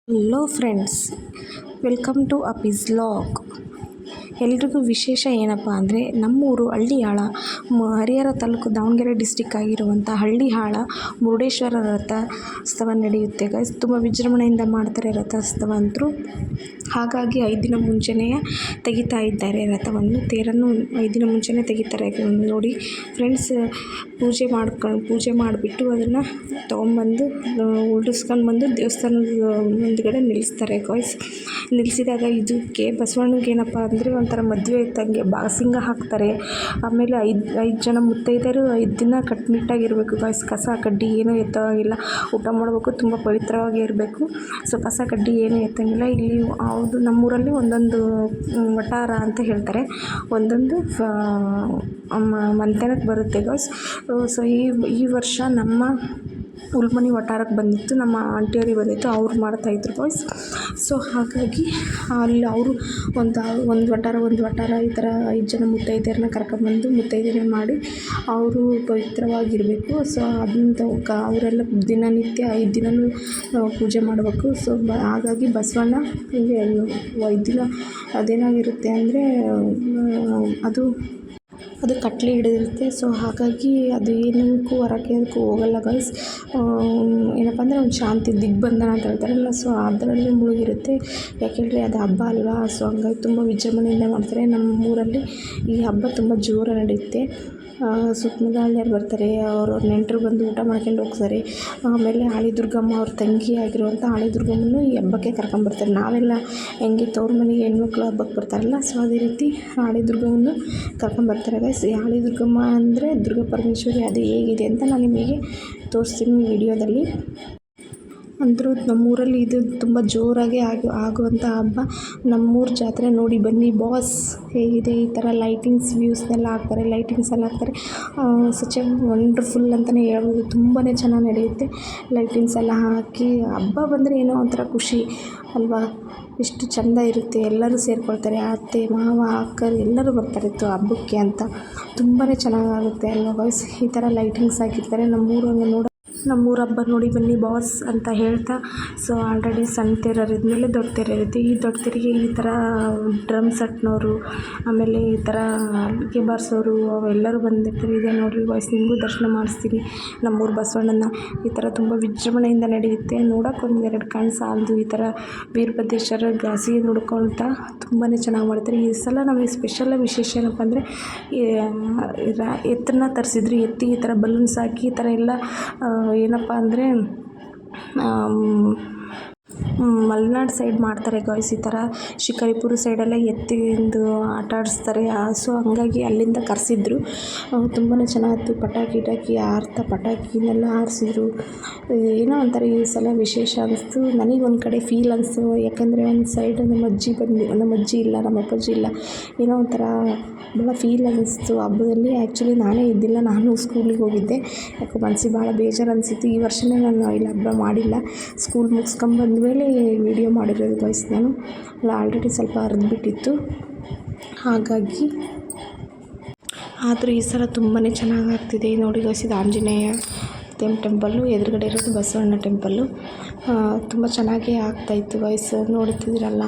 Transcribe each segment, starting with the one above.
Hello friends, welcome to ಅಪೀಸ್ ಲಾಗ್. ಎಲ್ರಿಗೂ ವಿಶೇಷ ಏನಪ್ಪ ಅಂದರೆ ನಮ್ಮೂರು ಹಳ್ಳಿಹಾಳ, ಹರಿಹರ ತಾಲೂಕು, ದಾವಣಗೆರೆ ಡಿಸ್ಟಿಕ್ ಆಗಿರುವಂಥ ಹಳ್ಳಿಹಾಳ ಮುರುಡೇಶ್ವರ ರಥೋತ್ಸವ ನಡೆಯುತ್ತೆ ಗೈಸ್. ತುಂಬ ವಿಜೃಂಭಣೆಯಿಂದ ಮಾಡ್ತಾರೆ ರಥೋತ್ಸವ ಅಂತೂ. ಹಾಗಾಗಿ 5 ದಿನ ಮುಂಚೆನೇ ತೆಗಿತಾ ಇದ್ದಾರೆ ರಥವನ್ನು, ತೇರನ್ನು 5 ದಿನ ಮುಂಚೆನೇ ತೆಗಿತಾರೆ ನೋಡಿ ಫ್ರೆಂಡ್ಸ್. ಪೂಜೆ ಮಾಡಿಬಿಟ್ಟು ಅದನ್ನು ತೊಗೊಂಬಂದು ಉಳಿಸ್ಕೊಂಡು ಬಂದು ದೇವಸ್ಥಾನದ ಮುಂದುಗಡೆ ನಿಲ್ಲಿಸ್ತಾರೆ ಗೈಸ್. ನಿಲ್ಲಿಸಿದಾಗ ಇದಕ್ಕೆ ಬಸವಣ್ಣಗೆ ಏನಪ್ಪ ಅಂದರೆ ಒಂಥರ ಮದುವೆ ಇದ್ದಂಗೆ ಬಾಸಿಂಗ ಹಾಕ್ತಾರೆ. ಆಮೇಲೆ 5 ಜನ ಮುತ್ತೈದೆಯರು 5 ದಿನ ಕಟ್ಟುನಿಟ್ಟಾಗಿರಬೇಕು ಗೈಸ್. ಕಸ ಕಡ್ಡಿ ಏನೂ ಎತ್ತೋವಾಗಿಲ್ಲ, ಊಟ ಮಾಡಬೇಕು, ತುಂಬ ಪವಿತ್ರವಾಗಿ ಇರಬೇಕು. ಸೊ ಕಸ ಕಡ್ಡಿ ಏನೂ ಎತ್ತಂಗಿಲ್ಲ. ಇಲ್ಲಿ ಹೌದು, ನಮ್ಮೂರಲ್ಲಿ ಒಂದೊಂದು ವಟಾರ ಅಂತ ಹೇಳ್ತಾರೆ, ಒಂದೊಂದು ಮಂತೆನಕ್ಕೆ ಬರುತ್ತೆ ಗೈಸ್. ಸೊ ಈ ವರ್ಷ ನಮ್ಮ ಉಲ್ಮನಿ ವಟಾರಕ್ಕೆ ಬಂದಿತ್ತು, ನಮ್ಮ ಆಂಟಿಯರಿಗೆ ಬಂದಿತ್ತು, ಅವ್ರು ಮಾಡ್ತಾಯಿದ್ರು ಬಾಯ್ಸ್. ಸೊ ಹಾಗಾಗಿ ಅಲ್ಲಿ ಅವರು ಒಂದು ವಟಾರ ಈ ಥರ 5 ಜನ ಮುತ್ತೈದೆಯರನ್ನ ಕರ್ಕೊಂಬಂದು ಮುತ್ತೈದೆಯರೇ ಮಾಡಿ ಅವರು ಪವಿತ್ರವಾಗಿರಬೇಕು. ಸೊ ಅದನ್ನು ಅವರೆಲ್ಲ ದಿನನಿತ್ಯ 5 ದಿನವೂ ಪೂಜೆ ಮಾಡಬೇಕು. ಸೊ ಹಾಗಾಗಿ ಬಸವಣ್ಣ 5 ದಿನ ಅದೇನಾಗಿರುತ್ತೆ ಅಂದರೆ ಅದು ಕಟ್ಲಿ ಹಿಡಿದಿರುತ್ತೆ. ಸೊ ಹಾಗಾಗಿ ಅದು ಏನಕ್ಕೂ ಹೊರಕ್ಕೆ ಅದಕ್ಕೂ ಹೋಗಲ್ಲ ಗೈಸ್. ಏನಪ್ಪ ಅಂದರೆ ಒಂದು ಶಾಂತಿ ದಿಗ್ಬಂಧನ ಅಂತ ಹೇಳ್ತಾರಲ್ಲ, ಸೊ ಅದರಲ್ಲಿ ಮುಳುಗಿರುತ್ತೆ. ಯಾಕೆಂದರೆ ಅದು ಹಬ್ಬ ಅಲ್ವಾ. ಸೊ ಹಂಗಾಗಿ ತುಂಬ ವಿಜೃಂಭಣೆಯಿಂದ ಮಾಡ್ತಾರೆ. ನಮ್ಮ ಊರಲ್ಲಿ ಈ ಹಬ್ಬ ತುಂಬ ಜೋರಾಗಿ ನಡೆಯುತ್ತೆ. ಸುತ್ತಮುತ್ತ ಹಳ್ಳಿಯರು ಬರ್ತಾರೆ, ಅವ್ರ ನೆಂಟರು ಬಂದು ಊಟ ಮಾಡ್ಕೊಂಡು ಹೋಗ್ತಾರೆ. ಆಮೇಲೆ ಹಾಳಿ ದುರ್ಗಮ್ಮ ಅವ್ರ ತಂಗಿ ಆಗಿರುವಂಥ ಹಾಳಿ ದುರ್ಗಮ್ಮನ್ನು ಈ ಹಬ್ಬಕ್ಕೆ ಕರ್ಕೊಂಬರ್ತಾರೆ. ನಾವೆಲ್ಲ ಹೆಂಗೆ ತವ್ರ ಮನೆಗೆ ಹೆಣ್ಮಕ್ಳು ಹಬ್ಬಕ್ಕೆ ಬರ್ತಾರಲ್ಲ, ಸೊ ಅದೇ ರೀತಿ ಹಾಳಿ ದುರ್ಗಮ್ಮನ್ನು ಕರ್ಕೊಂಬರ್ತಾರೆ ಗೈಸ್. ಈ ಹಾಳಿ ದುರ್ಗಮ್ಮ ಅಂದರೆ ದುರ್ಗಾ ಪರಮೇಶ್ವರಿ, ಅದು ಹೇಗಿದೆ ಅಂತ ನಾನು ನಿಮಗೆ ತೋರಿಸ್ತೀನಿ ವಿಡಿಯೋದಲ್ಲಿ. ಅಂದರೂ ನಮ್ಮೂರಲ್ಲಿ ಇದು ತುಂಬ ಜೋರಾಗಿ ಆಗುವಂಥ ಹಬ್ಬ. ನಮ್ಮೂರ ಜಾತ್ರೆ ನೋಡಿ ಬನ್ನಿ ಬಾಸ್, ಹೇಗಿದೆ. ಈ ಥರ ಲೈಟಿಂಗ್ಸ್ ವ್ಯೂಸ್ನೆಲ್ಲ ಹಾಕ್ತಾರೆ, ಲೈಟಿಂಗ್ಸ್ ಎಲ್ಲ ಹಾಕ್ತಾರೆ. ಸಚ್ ಎ ವಂಡರ್ಫುಲ್ ಅಂತಲೇ ಹೇಳ್ಬೋದು. ತುಂಬಾ ಚೆನ್ನಾಗಿ ನಡೆಯುತ್ತೆ ಲೈಟಿಂಗ್ಸ್ ಎಲ್ಲ ಹಾಕಿ. ಹಬ್ಬ ಬಂದರೆ ಏನೋ ಒಂಥರ ಖುಷಿ ಅಲ್ವಾ, ಎಷ್ಟು ಚೆಂದ ಇರುತ್ತೆ. ಎಲ್ಲರೂ ಸೇರಿಕೊಳ್ತಾರೆ, ಅತ್ತೆ ಮಾವ ಅಕ್ಕರು ಎಲ್ಲರೂ ಬರ್ತಾರಿತ್ತು ಹಬ್ಬಕ್ಕೆ ಅಂತ. ತುಂಬಾ ಚೆನ್ನಾಗಾಗುತ್ತೆ ಅಲ್ವಾ ಬಾಯ್ಸ್. ಈ ಥರ ಲೈಟಿಂಗ್ಸ್ ಹಾಕಿರ್ತಾರೆ. ನಮ್ಮೂರ ಹಬ್ಬ ನೋಡಿ ಬನ್ನಿ ಬಾಸ್ ಅಂತ ಹೇಳ್ತಾ. ಸೊ ಆಲ್ರೆಡಿ ಸಣ್ಣ ತೇರು ಇದ್ಮೇಲೆ ದೊಡ್ಡ ತೇರು ಇರುತ್ತೆ. ಈ ದೊಡ್ಡ ತೇರಿಗೆ ಈ ಥರ ಡ್ರಮ್ ಸೆಟ್ನವರು, ಆಮೇಲೆ ಈ ಥರ ಅಲ್ಲಿಗೆ ಬಾರಿಸೋರು ಅವೆಲ್ಲರೂ ಬಂದಿರ್ತಾರೆ. ಇದೆ ನೋಡಿರಿ ಬಾಯ್ಸ್, ನಿಮಗೂ ದರ್ಶನ ಮಾಡಿಸ್ತೀನಿ ನಮ್ಮೂರು ಬಸವಣ್ಣನ. ಈ ಥರ ತುಂಬ ವಿಜೃಂಭಣೆಯಿಂದ ನಡೆಯುತ್ತೆ. ನೋಡೋಕೆ 1-2 ಕಣ್ಣು ಸಾಲದು. ಈ ಥರ ವೀರಭದ್ರೇಶ್ವರ ಗಾಸಿಗೆ ನೋಡ್ಕೊಳ್ತಾ ತುಂಬಾ ಚೆನ್ನಾಗಿ ಮಾಡ್ತಾರೆ. ಈ ಸಲ ನಮಗೆ ಸ್ಪೆಷಲ್ ವಿಶೇಷ ಏನಪ್ಪ ಅಂದರೆ ಎತ್ತನ್ನ ತರಿಸಿದ್ರು. ಎತ್ತಿ ಈ ಥರ ಬಲೂನ್ಸ್ ಹಾಕಿ ಈ ಥರ ಎಲ್ಲ ಏನಪ್ಪ ಅಂದರೆ ಮಲೆನಾಡು ಸೈಡ್ ಮಾಡ್ತಾರೆ ಗಾಯ್ಸ್. ಈ ಥರ ಶಿಕಾರಿಪುರ ಸೈಡೆಲ್ಲ ಎತ್ತಿಂದು ಆಟ ಆಡಿಸ್ತಾರೆ. ಸೊ ಹಂಗಾಗಿ ಅಲ್ಲಿಂದ ಕರೆಸಿದ್ರು. ತುಂಬಾ ಚೆನ್ನಾಗಿತ್ತು. ಪಟಾಕಿ ಪಟಾಕಿನೆಲ್ಲ ಹಾರಿಸಿದ್ರು. ಏನೋ ಒಂಥರ ಈ ಸಲ ವಿಶೇಷ ಅನಿಸ್ತು. ನನಗೆ ಒಂದು ಕಡೆ ಫೀಲ್ ಅನಿಸ್ತು. ಯಾಕಂದರೆ ಒಂದು ಸೈಡ್ ನಮ್ಮ ಅಜ್ಜಿ ಇಲ್ಲ, ನಮ್ಮ ಅಪ್ಪಾಜಿ ಇಲ್ಲ. ಏನೋ ಒಂಥರ ಭಾಳ ಫೀಲ್ ಅನ್ನಿಸ್ತು ಹಬ್ಬದಲ್ಲಿ. ಆ್ಯಕ್ಚುಲಿ ನಾನೇ ಇದ್ದಿಲ್ಲ, ನಾನು ಸ್ಕೂಲಿಗೆ ಹೋಗಿದ್ದೆ. ಯಾಕೋ ಮನಸ್ಸಿಗೆ ಭಾಳ ಬೇಜಾರು ಅನಿಸಿತ್ತು. ಈ ವರ್ಷವೇ ನಾನು ಇಲ್ಲಿ ಹಬ್ಬ ಮಾಡಿಲ್ಲ. ಸ್ಕೂಲ್ ಮುಗಿಸ್ಕೊಂಬಂದ್ಮೇಲೆ ವಿಡಿಯೋ ಮಾಡಿರೋದು ಗೈಸ್. ನಾನು ಆಲ್ರೆಡಿ ಸ್ವಲ್ಪ ಹರಿದ್ಬಿಟ್ಟಿತ್ತು. ಹಾಗಾಗಿ ಆದರೂ ಈ ಸಲ ತುಂಬಾ ಚೆನ್ನಾಗಾಗ್ತಿದೆ ನೋಡಿ ಗೈಸ್. ಇದು ಆಂಜನೇಯ ಟೆಂಪಲ್ಲು, ಎದುರುಗಡೆ ಇರೋದು ಬಸವಣ್ಣ ಟೆಂಪಲ್ಲು. ತುಂಬ ಚೆನ್ನಾಗೇ ಆಗ್ತಾಯಿತ್ತು ಗೈಸ್. ನೋಡ್ತಿದ್ದೀರಲ್ಲ,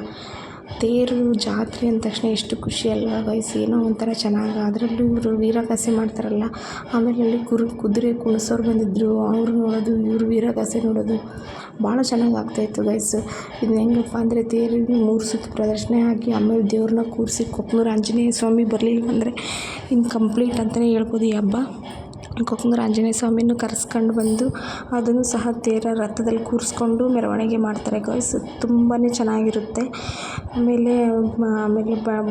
ತೇರು ಜಾತ್ರೆ ಅಂದ ತಕ್ಷಣ ಎಷ್ಟು ಖುಷಿ ಅಲ್ವಾ ಗೈಸ್. ಏನೋ ಒಂಥರ ಚೆನ್ನಾಗಿ. ಅದರಲ್ಲೂ ಇವರು ವೀರಗಾಸೆ ಮಾಡ್ತಾರಲ್ಲ, ಆಮೇಲೆ ಅಲ್ಲಿ ಕುದುರೆ ಕುಣಿಸೋರು ಬಂದಿದ್ದರು, ಅವರು ನೋಡೋದು, ಇವರು ವೀರಗಾಸೆ ನೋಡೋದು ಭಾಳ ಚೆನ್ನಾಗಿ ಆಗ್ತಾಯಿತ್ತು ಗೈಸ್. ಇದು ಹೆಂಗಪ್ಪ ಅಂದರೆ ತೇರಿಗೆ 3 ಸುತ್ತು ಪ್ರದರ್ಶನ ಆಗಿ ಆಮೇಲೆ ದೇವ್ರನ್ನ ಕೂರಿಸಿ ಕೊಕ್ಕನೂರು ಆಂಜನೇಯ ಸ್ವಾಮಿ ಬರಲಿಲ್ಲ ಅಂದರೆ ಇನ್ಕಂಪ್ಲೀಟ್ ಅಂತಲೇ ಹೇಳ್ಬೋದು ಈ ಹಬ್ಬ. ಕೊಕ್ಕನೂರು ಆಂಜನೇಯ ಸ್ವಾಮಿನೂ ಕರೆಸ್ಕೊಂಡು ಬಂದು ಅದನ್ನು ಸಹ ತೇರ ರಥದಲ್ಲಿ ಕೂರಿಸ್ಕೊಂಡು ಮೆರವಣಿಗೆ ಮಾಡ್ತಾರೆ ಗೈಸ್. ತುಂಬಾ ಚೆನ್ನಾಗಿರುತ್ತೆ. ಆಮೇಲೆ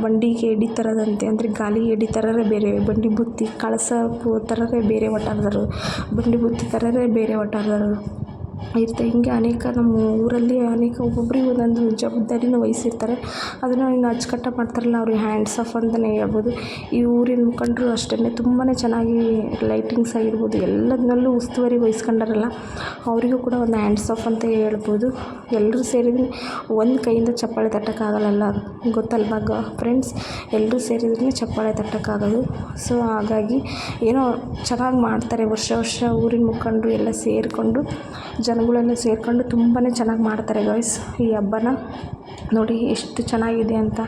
ಬಂಡಿಗೆ ಎಡಿ ಥರದಂತೆ, ಅಂದರೆ ಗಾಲಿ ಎಡಿ ಥರವೇ ಬೇರೆ, ಬಂಡಿ ಬುತ್ತಿ ಕಳಸ ಥರವೇ ಬೇರೆ ವಟಾರದರು, ಬಂಡಿ ಬುತ್ತಿ ಥರವೇ ಬೇರೆ ವಟಾರದರು ಇರುತ್ತೆ. ಹಿಂಗೆ ಅನೇಕ ನಮ್ಮ ಊರಲ್ಲಿ ಒಬ್ಬೊಬ್ಬರಿಗೆ ಒಂದೊಂದು ಜವಾಬ್ದಾರಿನ ವಹಿಸಿರ್ತಾರೆ. ಅದನ್ನು ಇನ್ನು ಅಚ್ಚುಕಟ್ಟಾಗಿ ಮಾಡ್ತಾರಲ್ಲ, ಅವ್ರಿಗೆ ಹ್ಯಾಂಡ್ಸ್ ಆಫ್ ಅಂತಲೇ ಹೇಳ್ಬೋದು. ಈ ಊರಿನ ಮುಖಂಡರು ಅಷ್ಟೇ ತುಂಬಾ ಚೆನ್ನಾಗಿ ಲೈಟಿಂಗ್ಸ್ ಆಗಿರ್ಬೋದು ಎಲ್ಲದನ್ನಲ್ಲೂ ಉಸ್ತುವಾರಿ ವಹಿಸ್ಕೊಂಡಾರಲ್ಲ, ಅವರಿಗೂ ಕೂಡ ಒಂದು ಹ್ಯಾಂಡ್ಸ್ ಆಫ್ ಅಂತ ಹೇಳ್ಬೋದು. ಎಲ್ಲರೂ ಸೇರಿದ್ರೆ ಒಂದು ಕೈಯಿಂದ ಚಪ್ಪಾಳೆ ತಟ್ಟೋಕ್ಕಾಗಲ್ಲ, ಗೊತ್ತಲ್ವಾ ಫ್ರೆಂಡ್ಸ್. ಎಲ್ಲರೂ ಸೇರಿದ್ರೆ ಚಪ್ಪಾಳೆ ತಟ್ಟೋಕ್ಕಾಗೋದು. ಸೊ ಹಾಗಾಗಿ ಏನೋ ಚೆನ್ನಾಗಿ ಮಾಡ್ತಾರೆ. ವರ್ಷ ಊರಿನ ಮುಖಂಡರು ಎಲ್ಲ ಸೇರಿಕೊಂಡು ಜನಗಳೆಲ್ಲ ಸೇರ್ಕೊಂಡು ತುಂಬಾ ಚೆನ್ನಾಗಿ ಮಾಡ್ತಾರೆ ಗಾಯ್ಸ್ ಈ ಹಬ್ಬನ. ನೋಡಿ ಎಷ್ಟು ಚೆನ್ನಾಗಿದೆ ಅಂತ.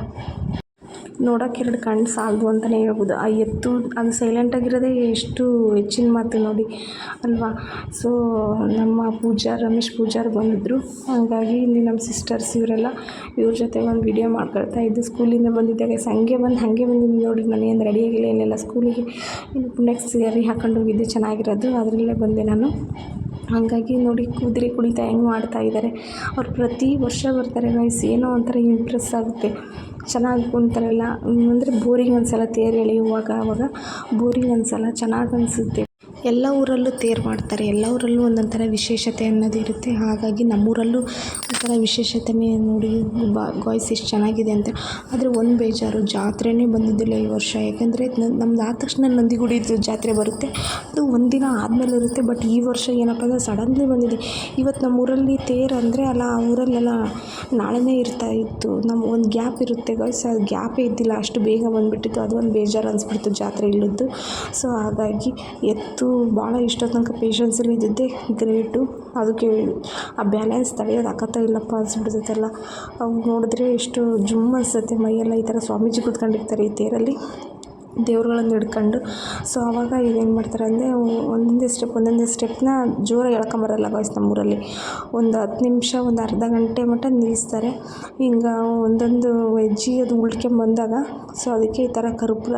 ನೋಡೋಕೆ 2 ಕಣ್ಣು ಸಾಲದು ಅಂತಲೇ ಹೇಳ್ಬೋದು. ಆ ಎತ್ತು ಅದು ಸೈಲೆಂಟಾಗಿರೋದೇ ಎಷ್ಟು ಹೆಚ್ಚಿನ ಮಾತು ನೋಡಿ ಅಲ್ವಾ. ಸೊ ನಮ್ಮ ರಮೇಶ್ ಪೂಜಾರ್ ಬಂದಿದ್ದರು. ಹಾಗಾಗಿ ಇಲ್ಲಿ ನಮ್ಮ ಸಿಸ್ಟರ್ಸ್ ಇವ್ರ ಜೊತೆ ಒಂದು ವಿಡಿಯೋ ಮಾಡ್ಕೊಳ್ತಾ ಇದ್ದು. ಸ್ಕೂಲಿಂದ ಬಂದಿದ್ದೆ ಗೈಸ್. ಹಾಗೆ ಬಂದಿದ್ದೀನಿ ನೋಡಿ. ನಾನೇನು ರೆಡಿಯಾಗಿಲ್ಲ ಏನಿಲ್ಲ. ಸ್ಕೂಲಿಗೆ ಇನ್ನು ನೆಕ್ಸ್ಟ್ ಸ್ಯಾರಿ ಹಾಕೊಂಡು ಹೋಗಿದ್ದೆ ಚೆನ್ನಾಗಿರೋದು, ಅದರಲ್ಲೇ ಬಂದೆ ನಾನು. ಹಾಗಾಗಿ ನೋಡಿ ಕುದುರೆ ಕುಣಿತ ಹೆಂಗೆ ಮಾಡ್ತಾಯಿದ್ದಾರೆ. ಅವ್ರು ಪ್ರತಿ ವರ್ಷ ಬರ್ತಾರೆ ಗೈಸ್. ಏನೋ ಒಂಥರ ಇಂಪ್ರೆಸ್ ಆಗುತ್ತೆ. ಚೆನ್ನಾಗಿ ಕುಣಿತಾರಲ್ಲ ಅಂದರೆ ಬೋರಿಂಗ್ ಅನಿಸಲ್ಲ. ತೇರು ಎಳೆಯುವಾಗ ಆವಾಗ ಬೋರಿಂಗ್ ಅನಿಸಲ್ಲ, ಚೆನ್ನಾಗಿ ಅನಿಸುತ್ತೆ. ಎಲ್ಲ ಊರಲ್ಲೂ ತೇರು ಮಾಡ್ತಾರೆ. ಎಲ್ಲ ಊರಲ್ಲೂ ಒಂದೊಂಥರ ವಿಶೇಷತೆ ಅನ್ನೋದು ಇರುತ್ತೆ. ಹಾಗಾಗಿ ನಮ್ಮೂರಲ್ಲೂ ಒಂಥರ ವಿಶೇಷತೆನೇ ನೋಡಿ ಗಾಯ್ಸ್ ಎಷ್ಟು ಚೆನ್ನಾಗಿದೆ ಅಂತ. ಆದರೆ ಒಂದು ಬೇಜಾರು, ಜಾತ್ರೆನೇ ಬಂದಿದ್ದಿಲ್ಲ ಈ ವರ್ಷ. ಯಾಕೆಂದರೆ ನಮ್ದು ಆದ ತಕ್ಷಣ ನಂದಿಗುಡಿದು ಜಾತ್ರೆ ಬರುತ್ತೆ, ಅದು ಒಂದಿನ ಆದಮೇಲೆ ಇರುತ್ತೆ. ಬಟ್ ಈ ವರ್ಷ ಏನಪ್ಪ ಅಂದರೆ ಸಡನ್ಲಿ ಬಂದಿದೆ. ಇವತ್ತು ನಮ್ಮ ಊರಲ್ಲಿ ತೇರು ಅಂದರೆ ಅಲ್ಲ, ಆ ಊರಲ್ಲೆಲ್ಲ ನಾಳೆನೇ ಇತ್ತು. ನಮ್ಮ ಒಂದು ಗ್ಯಾಪ್ ಇರುತ್ತೆ ಗಾಯ್ಸ್, ಅದು ಗ್ಯಾಪೇ ಇದ್ದಿಲ್ಲ, ಅಷ್ಟು ಬೇಗ ಬಂದುಬಿಟ್ಟಿತ್ತು. ಅದು ಒಂದು ಬೇಜಾರು ಅನಿಸ್ಬಿಡ್ತು ಜಾತ್ರೆ ಇಲ್ಲದ್ದು. ಸೊ ಹಾಗಾಗಿ ಎತ್ತು ಭಾಳ ಇಷ್ಟೊತ್ತು ತನಕ ಪೇಷನ್ಸಲ್ಲಿ ಇದ್ದಿದ್ದೆ ಗ್ರೇಟು. ಅದಕ್ಕೆ ಆ ಬ್ಯಾಲೆನ್ಸ್ ತಡೆಯೋದು ಆಗತ್ತಾ ಇಲ್ಲಪ್ಪ ಅನಿಸ್ಬಿಡ್ತೈತೆಲ್ಲ. ಅವು ನೋಡಿದ್ರೆ ಎಷ್ಟು ಜುಮ್ ಅನಿಸುತ್ತೆ ಮೈಯೆಲ್ಲ. ಈ ಥರ ಸ್ವಾಮೀಜಿ ಕೂತ್ಕೊಂಡಿರ್ತಾರೆ ಈ ತೇರಲ್ಲಿ ದೇವ್ರುಗಳನ್ನು ಹಿಡ್ಕೊಂಡು. ಸೊ ಆವಾಗ ಇದೇನು ಮಾಡ್ತಾರೆ ಅಂದರೆ ಒಂದೊಂದೇ ಸ್ಟೆಪ್ನ ಜೋರಾಗಿ ಎಳ್ಕೊಂಬರಲ್ಲ ಗಾಯ್ಸ್. ನಮ್ಮೂರಲ್ಲಿ ಒಂದು 10 ನಿಮಿಷ ಒಂದು ಅರ್ಧ ಗಂಟೆ ಮಟ್ಟ ನಿಲ್ಲಿಸ್ತಾರೆ. ಹಿಂಗೆ ಒಂದೊಂದು ಹೆಜ್ಜೆ ಅದು ಉಳ್ಕೊಂಬಂದಾಗ ಸೊ ಅದಕ್ಕೆ ಈ ಥರ ಕರ್ಪೂರ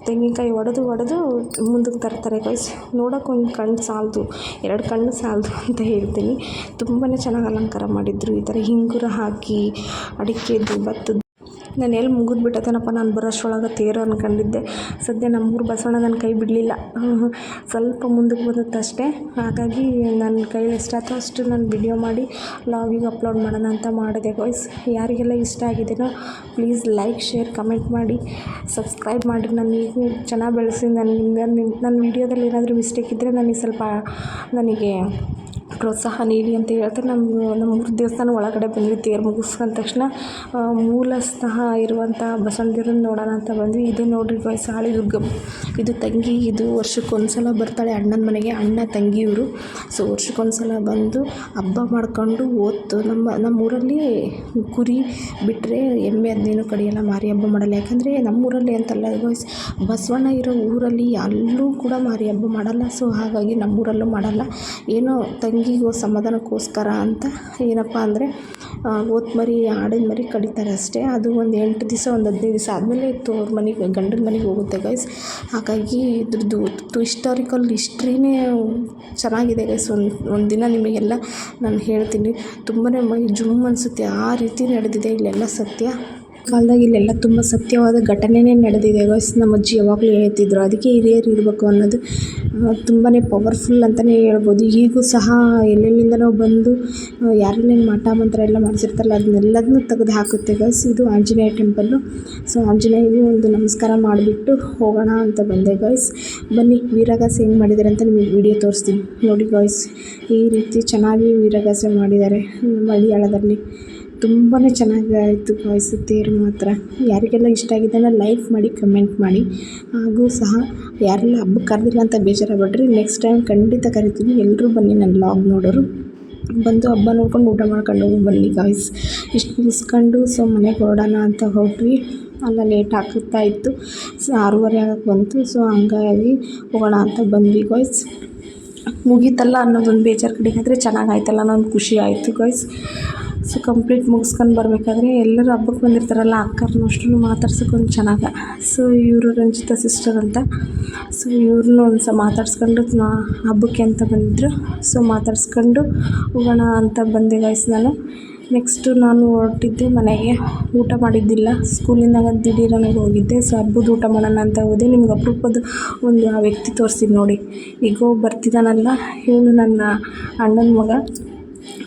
ತೆಂಗಿನಕಾಯಿ ಹೊಡೆದು ಮುಂದಕ್ಕೆ ತರ್ತಾರೆ ಗಾಯ್ಸ್. ನೋಡೋಕೆ ಒಂದು ಕಣ್ಣು ಸಾಲದು, 2 ಕಣ್ಣು ಸಾಲದು ಅಂತ ಹೇಳ್ತೀನಿ. ತುಂಬಾ ಚೆನ್ನಾಗಿ ಅಲಂಕಾರ ಮಾಡಿದ್ರು. ಈ ಥರ ಹಿಂಗುರ ಹಾಕಿ ಅಡಿಕೆದು ಭತ್ತದ. ನಾನು ಎಲ್ಲಿ ಮುಗಿದ್ಬಿಟ್ಟತನಪ್ಪ ನಾನು ಬರೋಷ್ರೊಳಗೆ ತೇರು ಅಂದ್ಕೊಂಡಿದ್ದೆ. ಸದ್ಯ ನಮ್ಮೂರು ಬಸವಣ್ಣ ನನ್ನ ಕೈ ಬಿಡಲಿಲ್ಲ, ಸ್ವಲ್ಪ ಮುಂದಕ್ಕೆ ಬಂದತ್ತಷ್ಟೇ. ಹಾಗಾಗಿ ನನ್ನ ಕೈಲಿ ಎಷ್ಟಾಯ್ತೋ ಅಷ್ಟು ನಾನು ವಿಡಿಯೋ ಮಾಡಿ ಲಾಗಿಗೆ ಅಪ್ಲೋಡ್ ಮಾಡೋಣ ಅಂತ ಮಾಡಿದೆ ಗಾಯ್ಸ್. ಯಾರಿಗೆಲ್ಲ ಇಷ್ಟ ಆಗಿದೆಯೋ ಪ್ಲೀಸ್ ಲೈಕ್, ಶೇರ್, ಕಮೆಂಟ್ ಮಾಡಿ, ಸಬ್ಸ್ಕ್ರೈಬ್ ಮಾಡಿರಿ. ನಾನು ಈಗ ಚೆನ್ನಾಗಿ ಬೆಳೆಸಿ. ನನ್ನ ವೀಡಿಯೋದಲ್ಲಿ ಏನಾದರೂ ಮಿಸ್ಟೇಕ್ ಇದ್ದರೆ ನನಗೆ ಪ್ರೋತ್ಸಾಹ ನೀಡಿ ಅಂತ ಹೇಳ್ತಾರೆ. ನಮ್ಮೂರು ದೇವಸ್ಥಾನ ಒಳಗಡೆ ಬಂದ್ವಿ. ತೇರು ಮುಗಿಸ್ಕೊಂಡ ತಕ್ಷಣ ಮೂಲತಃ ಇರುವಂಥ ಬಸವಣ್ಣ ದೇವ್ರನ್ನ ನೋಡೋಣ ಅಂತ ಬಂದ್ವಿ. ಇದು ನೋಡಿರಿ ಗಾಯ್ಸ್, ಆಳಿದುರ್ಗಮ್. ಇದು ತಂಗಿ, ಇದು ವರ್ಷಕ್ಕೊಂದ್ಸಲ ಬರ್ತಾಳೆ ಅಣ್ಣನ ಮನೆಗೆ. ಅಣ್ಣ ತಂಗಿ ಇವರು. ಸೊ ವರ್ಷಕ್ಕೊಂದ್ಸಲ ಬಂದು ಹಬ್ಬ ಮಾಡ್ಕೊಂಡು ಓದ್ತು. ನಮ್ಮೂರಲ್ಲಿ ಕುರಿ ಬಿಟ್ಟರೆ ಎಮ್ಮೆ ಅದನ್ನೇನು ಕಡಿಯಲ್ಲ, ಮಾರಿ ಹಬ್ಬ ಮಾಡಲ್ಲ. ಯಾಕಂದರೆ ನಮ್ಮೂರಲ್ಲಿ ಅಂತಲ್ಲ ಗಾಯ್ಸ್, ಬಸವಣ್ಣ ಇರೋ ಊರಲ್ಲಿ ಎಲ್ಲೂ ಕೂಡ ಮಾರಿ ಹಬ್ಬ ಮಾಡಲ್ಲ. ಸೊ ಹಾಗಾಗಿ ನಮ್ಮೂರಲ್ಲೂ ಮಾಡಲ್ಲ. ಏನೋ ತಂಗಿಗೂ ಸಮಾಧಾನಕ್ಕೋಸ್ಕರ ಅಂತ ಏನಪ್ಪ ಅಂದರೆ ಓತ್ ಮರಿ, ಆಡಿನ ಮರಿ ಕಡಿತಾರೆ ಅಷ್ಟೇ. ಅದು ಒಂದು 8 ದಿವಸ ಒಂದು 15 ದಿವಸ ಆದಮೇಲೆ ತೋರ ಮನೆಗೆ, ಗಂಡನ ಮನೆಗೆ ಹೋಗುತ್ತೆ ಗೈಸ್. ಹಾಗಾಗಿ ಇದ್ರದ್ದು ಹಿಸ್ಟ್ರಿನೇ ಚೆನ್ನಾಗಿದೆ ಗೈಸ್. ಒಂದು ದಿನ ನಿಮಗೆಲ್ಲ ನಾನು ಹೇಳ್ತೀನಿ. ತುಂಬಾ ಮೈ ಜುಮ್ ಅನಿಸುತ್ತೆ, ಆ ರೀತಿ ನಡೆದಿದೆ ಇಲ್ಲೆಲ್ಲ. ಸತ್ಯ ಕಾಲದಾಗ ಇಲ್ಲೆಲ್ಲ ತುಂಬ ಸತ್ಯವಾದ ಘಟನೆನೇ ನಡೆದಿದೆ ಗೈಸ್. ನಮ್ಮ ಅಜ್ಜಿ ಯಾವಾಗಲೂ ಹೇಳ್ತಿದ್ರು. ಅದಕ್ಕೆ ಹಿರಿಯರು ಇರಬೇಕು ಅನ್ನೋದು ತುಂಬಾ ಪವರ್ಫುಲ್ ಅಂತಲೇ ಹೇಳ್ಬೋದು. ಈಗೂ ಸಹ ಎಲ್ಲೆಲ್ಲಿಂದನೋ ಬಂದು ಯಾರನ್ನೇನು ಮಾಟ ಮಂತ್ರ ಎಲ್ಲ ಮಾಡಿಸಿರ್ತಾರಲ್ಲ ಅದನ್ನೆಲ್ಲದನ್ನೂ ತೆಗೆದು ಹಾಕುತ್ತೆ ಗೈಸ್. ಇದು ಆಂಜನೇಯ ಟೆಂಪಲ್ಲು. ಸೊ ಆಂಜನೇಯಗೂ ಒಂದು ನಮಸ್ಕಾರ ಮಾಡಿಬಿಟ್ಟು ಹೋಗೋಣ ಅಂತ ಬಂದೆ ಗೈಸ್. ಬನ್ನಿ ವೀರಗಾಸೆ ಹೆಂಗೆ ಮಾಡಿದ್ದಾರೆ ಅಂತ ನಿಮಗೆ ವಿಡಿಯೋ ತೋರಿಸ್ತೀನಿ ನೋಡಿ ಗೈಸ್. ಈ ರೀತಿ ಚೆನ್ನಾಗಿ ವೀರಗಾಸೆ ಮಾಡಿದ್ದಾರೆ ಮಲಯಾಳದಲ್ಲಿ. ತುಂಬಾ ಚೆನ್ನಾಗಿ ಆಯಿತು ಗಾಯ್ಸ್ ತೇರು ಮಾತ್ರ. ಯಾರಿಗೆಲ್ಲ ಇಷ್ಟ ಆಗಿದೆ ಲೈಕ್ ಮಾಡಿ, ಕಮೆಂಟ್ ಮಾಡಿ. ಹಾಗೂ ಸಹ ಯಾರೆಲ್ಲ ಹಬ್ಬಕ್ಕೆ ಕರೆದಿಲ್ಲ ಅಂತ ಬೇಜಾರಾಗಬೇಡ್ರಿ. ನೆಕ್ಸ್ಟ್ ಟೈಮ್ ಖಂಡಿತ ಕರಿತೀನಿ. ಎಲ್ಲರೂ ಬನ್ನಿ ನನ್ನ ವ್ಲಾಗ್ ನೋಡೋರು. ಬಂದು ಹಬ್ಬ ನೋಡ್ಕೊಂಡು ಊಟ ಮಾಡ್ಕೊಂಡು ಹೋಗಿ ಬನ್ನಿ ಗಾಯ್ಸ್. ಇಷ್ಟು ಮುಗಿಸ್ಕೊಂಡು ಸೊ ಮನೆಗೆ ಹೊರಡೋಣ ಅಂತ ಹೊರಟ್ವಿ. ಅಲ್ಲ ಲೇಟ್ ಆಗ್ತಾ ಇತ್ತು. ಸೊ 6:30 ಆಗಕ್ಕೆ ಬಂತು. ಸೊ ಹಂಗಾಗಿ ಹೋಗೋಣ ಅಂತ ಬಂದ್ವಿ ಗಾಯ್ಸ್. ಮುಗೀತಲ್ಲ ಅನ್ನೋದೊಂದು ಬೇಜಾರು ಕಡೆಗೆ, ಆದರೆ ಚೆನ್ನಾಗಾಯ್ತಲ್ಲ ಅನ್ನೋ ಒಂದು ಖುಷಿ ಆಯಿತು ಗಾಯ್ಸ್. ಸೊ ಕಂಪ್ಲೀಟ್ ಮುಗಿಸ್ಕೊಂಡು ಬರಬೇಕಾದ್ರೆ ಎಲ್ಲರೂ ಹಬ್ಬಕ್ಕೆ ಬಂದಿರ್ತಾರಲ್ಲ ಅಕ್ಕರನ್ನು ಅಷ್ಟನ್ನು ಮಾತಾಡ್ಸೋಕ್ಕೊಂದು ಚೆನ್ನಾಗಿ. ಸೊ ಇವರು ರಂಜಿತಾ ಸಿಸ್ಟರ್ ಅಂತ. ಸೊ ಇವ್ರನ್ನೂ ಒಂದು ಸಹ ಮಾತಾಡ್ಸ್ಕೊಂಡು ಹಬ್ಬಕ್ಕೆ ಅಂತ ಬಂದಿದ್ದರು. ಸೊ ಮಾತಾಡ್ಸ್ಕೊಂಡು ಹೋಗೋಣ ಅಂತ ಬಂದೆ ಗಾಯ್ಸ್ ನಾನು. ನೆಕ್ಸ್ಟು ನಾನು ಹೊರಟಿದ್ದೆ ಮನೆಗೆ. ಊಟ ಮಾಡಿದ್ದಿಲ್ಲ, ಸ್ಕೂಲಿಂದಾಗ ದಿಢೀರನಾಗಿ ಹೋಗಿದ್ದೆ. ಸೊ ಹಬ್ಬದ ಊಟ ಮಾಡೋಣ ಅಂತ ಹೋದೆ. ನಿಮ್ಗೆ ಅಪರೂಪದ ಒಂದು ಆ ವ್ಯಕ್ತಿ ತೋರಿಸ್ತೀನಿ ನೋಡಿ. ಈಗ ಬರ್ತಿದ್ದಾನಲ್ಲ, ಇವನು ನನ್ನ ಅಣ್ಣನ ಮಗ.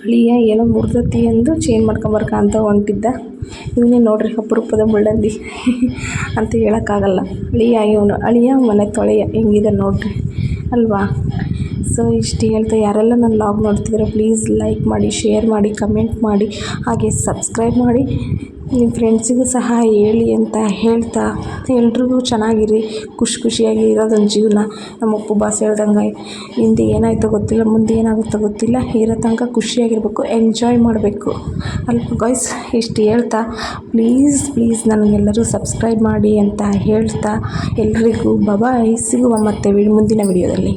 ಅಳಿಯ ಏನೋ ಮುರ್ದತಿ ಎಂದು ಚೇಂಜ್ ಮಾಡ್ಕೊಂಬರ್ಕ ಅಂತ ಹೊಂಟಿದ್ದ. ಇವನೇ ನೋಡ್ರಿ ಅಪರೂಪದ ಮುಳ್ಳಂದಿ ಅಂತ ಹೇಳೋಕ್ಕಾಗಲ್ಲ. ಅಳಿಯ ಮನೆ ತೊಳೆಯ ಹೆಂಗಿದೆ ನೋಡ್ರಿ ಅಲ್ವಾ. ಸೊ ಇಷ್ಟು ಹೇಳ್ತಾ ಯಾರೆಲ್ಲ ನನ್ನ ವ್ಲಾಗ್ ನೋಡ್ತಿದ್ದೀರೋ ಪ್ಲೀಸ್ ಲೈಕ್ ಮಾಡಿ, ಶೇರ್ ಮಾಡಿ, ಕಮೆಂಟ್ ಮಾಡಿ, ಹಾಗೆ ಸಬ್ಸ್ಕ್ರೈಬ್ ಮಾಡಿ. ನಿಮ್ಮ ಫ್ರೆಂಡ್ಸಿಗೂ ಸಹ ಹೇಳಿ ಅಂತ ಹೇಳ್ತಾ ಎಲ್ರಿಗೂ ಚೆನ್ನಾಗಿರಿ, ಖುಷಿಯಾಗಿ ಇರೋದೊಂದು ಜೀವನ. ನಮ್ಮ ಅಪ್ಪು ಬಾಸ್ ಹೇಳ್ದಂಗೆ ಹಿಂದೆ ಏನಾಯ್ತೋ ಗೊತ್ತಿಲ್ಲ, ಮುಂದೆ ಏನಾಗುತ್ತೋ ಗೊತ್ತಿಲ್ಲ, ಇರೋ ತನಕ ಖುಷಿಯಾಗಿರ್ಬೇಕು, ಎಂಜಾಯ್ ಮಾಡಬೇಕು ಅಲ್ಪ ಗಾಯ್ಸ್. ಇಷ್ಟು ಹೇಳ್ತಾ ಪ್ಲೀಸ್ ನನಗೆಲ್ಲರೂ ಸಬ್ಸ್ಕ್ರೈಬ್ ಮಾಡಿ ಅಂತ ಹೇಳ್ತಾ ಎಲ್ರಿಗೂ ಬಾಯ್. ಸಿಗುವ ಮತ್ತೆ ಮುಂದಿನ ವಿಡಿಯೋದಲ್ಲಿ.